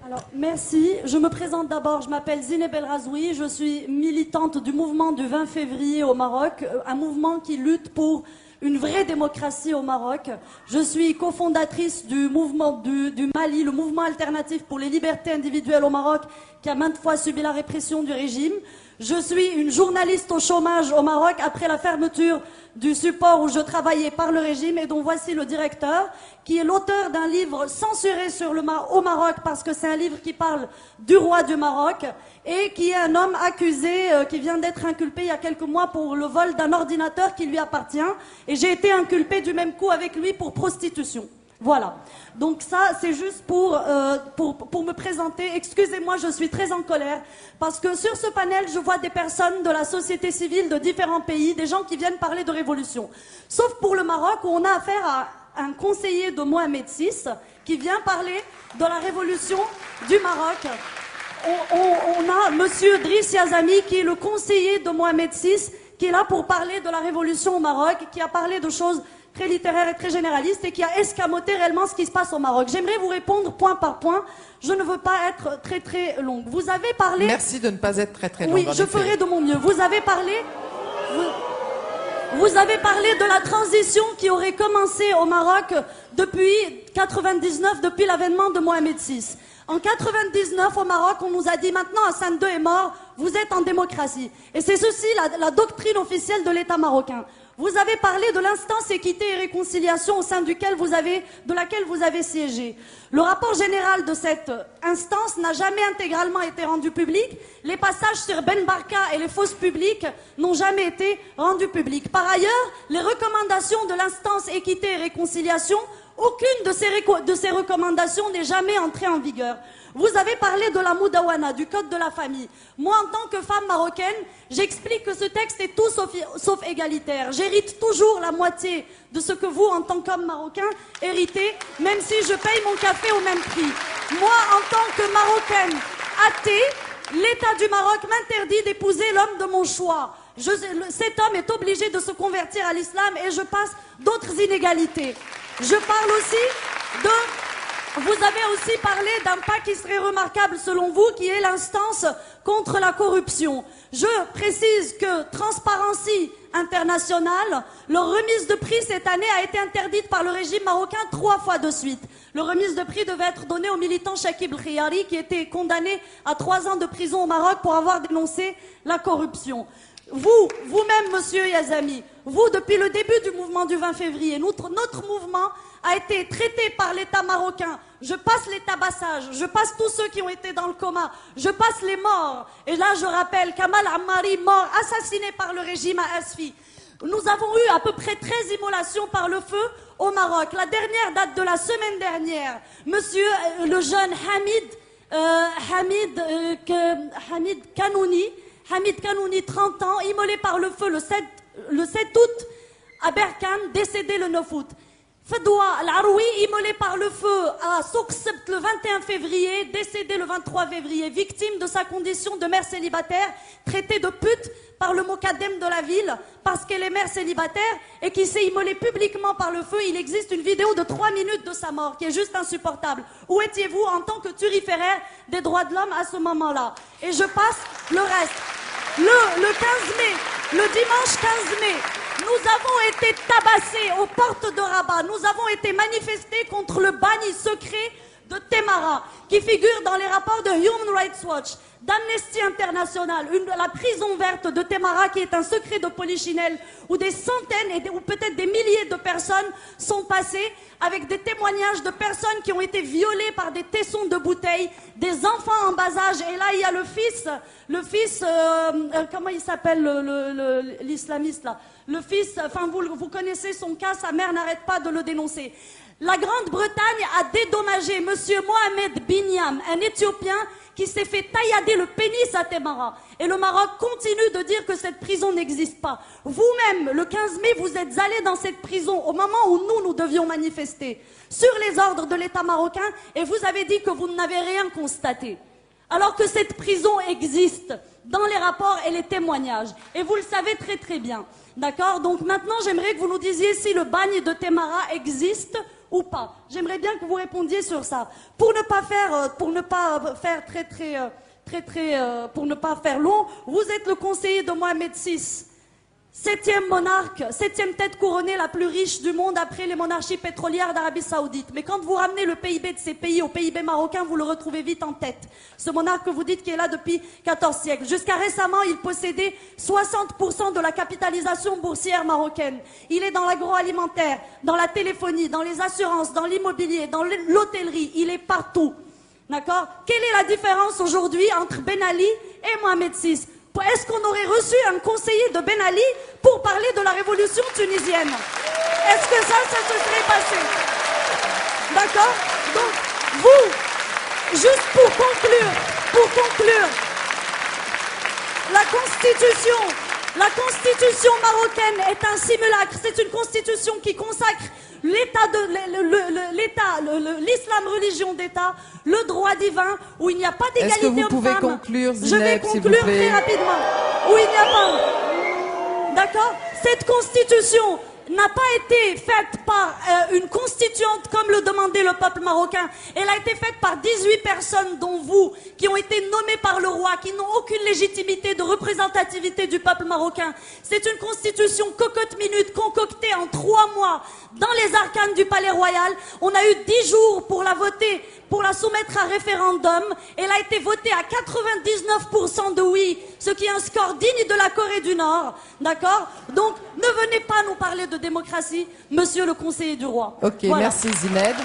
Alors, merci. Je me présente d'abord, je m'appelle Zineb El Razoui, je suis militante du mouvement du 20 février au Maroc, un mouvement qui lutte pour une vraie démocratie au Maroc. Je suis cofondatrice du mouvement du Mali, le mouvement alternatif pour les libertés individuelles au Maroc, qui a maintes fois subi la répression du régime. Je suis une journaliste au chômage au Maroc après la fermeture du support où je travaillais par le régime et dont voici le directeur, qui est l'auteur d'un livre censuré au Maroc parce que c'est un livre qui parle du roi du Maroc et qui est un homme accusé qui vient d'être inculpé il y a quelques mois pour le vol d'un ordinateur qui lui appartient et j'ai été inculpée du même coup avec lui pour prostitution. Voilà. Donc ça, c'est juste pour me présenter. Excusez-moi, je suis très en colère parce que sur ce panel, je vois des personnes de la société civile de différents pays, des gens qui viennent parler de révolution. Sauf pour le Maroc où on a affaire à un conseiller de Mohamed VI qui vient parler de la révolution du Maroc. On a monsieur Driss Yazami qui est le conseiller de Mohamed VI qui est là pour parler de la révolution au Maroc, qui a parlé de choses très littéraire et très généraliste et qui a escamoté réellement ce qui se passe au Maroc. J'aimerais vous répondre point par point. Je ne veux pas être très très longue. Vous avez parlé... Merci de ne pas être très très longue. Oui, je ferai de mon mieux. Vous avez parlé... Vous avez parlé de la transition qui aurait commencé au Maroc depuis 99, depuis l'avènement de Mohamed VI. En 99, au Maroc, on nous a dit maintenant Hassan II est mort, vous êtes en démocratie. Et c'est ceci la doctrine officielle de l'État marocain. Vous avez parlé de l'instance équité et réconciliation au sein de laquelle vous avez siégé. Le rapport général de cette instance n'a jamais intégralement été rendu public. Les passages sur Ben Barka et les fausses publiques n'ont jamais été rendus publics. Par ailleurs, les recommandations de l'instance équité et réconciliation, aucune de ces recommandations n'est jamais entrée en vigueur. Vous avez parlé de la Moudawana, du code de la famille. Moi, en tant que femme marocaine, j'explique que ce texte est tout sauf égalitaire. J'hérite toujours la moitié de ce que vous, en tant qu'homme marocain, héritez, même si je paye mon café au même prix. Moi, en tant que marocaine athée, l'État du Maroc m'interdit d'épouser l'homme de mon choix. Cet homme est obligé de se convertir à l'islam et je passe d'autres inégalités. Je parle aussi de... Vous avez aussi parlé d'un pas qui serait remarquable selon vous, qui est l'instance contre la corruption. Je précise que Transparency International, leur remise de prix cette année a été interdite par le régime marocain 3 fois de suite. Le remise de prix devait être donné au militant Chakib El-Khiyari qui était condamné à 3 ans de prison au Maroc pour avoir dénoncé la corruption. Vous-même, monsieur Yazami, vous, depuis le début du mouvement du 20 février, notre mouvement a été traité par l'État marocain. Je passe les tabassages, je passe tous ceux qui ont été dans le coma, je passe les morts. Et là, je rappelle, Kamal Ammari, mort, assassiné par le régime à Asfi. Nous avons eu à peu près 13 immolations par le feu au Maroc. La dernière date de la semaine dernière. Monsieur le jeune Hamid Kanouni, 30 ans, immolé par le feu le 7 août à Berkane, décédé le 9 août. Fedwa Al-Aroui, immolé par le feu à Souk Sebt le 21 février, décédé le 23 février, victime de sa condition de mère célibataire, traitée de pute par le Mokadem de la ville, parce qu'elle est mère célibataire et qui s'est immolée publiquement par le feu. Il existe une vidéo de 3 minutes de sa mort, qui est juste insupportable. Où étiez-vous en tant que turiféraire des droits de l'homme à ce moment-là? Et je passe le reste. Le 15 mai, le dimanche 15 mai, nous avons été tabassés aux portes de Rabat. Nous avons été manifestés contre le bagne secret de Temara, qui figure dans les rapports de Human Rights Watch, d'Amnesty International, la prison verte de Temara, qui est un secret de polichinelle, où des centaines ou peut-être des milliers de personnes sont passées, avec des témoignages de personnes qui ont été violées par des tessons de bouteilles, des enfants en bas âge. Et là, il y a le fils, comment il s'appelle l'islamiste là? Le fils, enfin vous connaissez son cas, sa mère n'arrête pas de le dénoncer. La Grande-Bretagne a dédommagé monsieur Mohamed Binyam, un Éthiopien qui s'est fait taillader le pénis à Temara. Et le Maroc continue de dire que cette prison n'existe pas. Vous-même, le 15 mai, vous êtes allé dans cette prison au moment où nous devions manifester sur les ordres de l'État marocain et vous avez dit que vous n'avez rien constaté. Alors que cette prison existe dans les rapports et les témoignages. Et vous le savez très très bien. D'accord? Donc maintenant, j'aimerais que vous nous disiez si le bagne de Temara existe ou pas? J'aimerais bien que vous répondiez sur ça. Pour ne pas faire pour ne pas faire long, vous êtes le conseiller de Mohamed VI. 7e monarque, 7e tête couronnée la plus riche du monde après les monarchies pétrolières d'Arabie Saoudite. Mais quand vous ramenez le PIB de ces pays au PIB marocain, vous le retrouvez vite en tête. Ce monarque que vous dites qui est là depuis 14 siècles. Jusqu'à récemment, il possédait 60% de la capitalisation boursière marocaine. Il est dans l'agroalimentaire, dans la téléphonie, dans les assurances, dans l'immobilier, dans l'hôtellerie. Il est partout. D'accord? Quelle est la différence aujourd'hui entre Ben Ali et Mohamed VI? Est-ce qu'on aurait reçu un conseiller de Ben Ali pour parler de la révolution tunisienne? Est-ce que ça se serait passé? D'accord? Donc, vous, juste pour conclure, la constitution marocaine est un simulacre. C'est une constitution qui consacre l'islam religion d'État, le droit divin, où il n'y a pas d'égalité homme-femme. Est-ce que vous pouvez conclure, Zineb, Je vais conclure très rapidement. Où il n'y a pas... D'accord? Cette constitution n'a pas été faite par une constituante comme le demandait le peuple marocain. Elle a été faite par 18 personnes, dont vous, qui ont été nommées par le roi, qui n'ont aucune légitimité de représentativité du peuple marocain. C'est une constitution cocotte-minute concoctée en 3 mois dans les arcanes du palais royal. On a eu 10 jours pour la voter, pour la soumettre à référendum. Elle a été votée à 99% de oui, ce qui est un score digne de la Corée du Nord. D'accord? Donc, ne venez pas nous parler de démocratie, monsieur le conseiller du roi. Ok, voilà. Merci Zineb.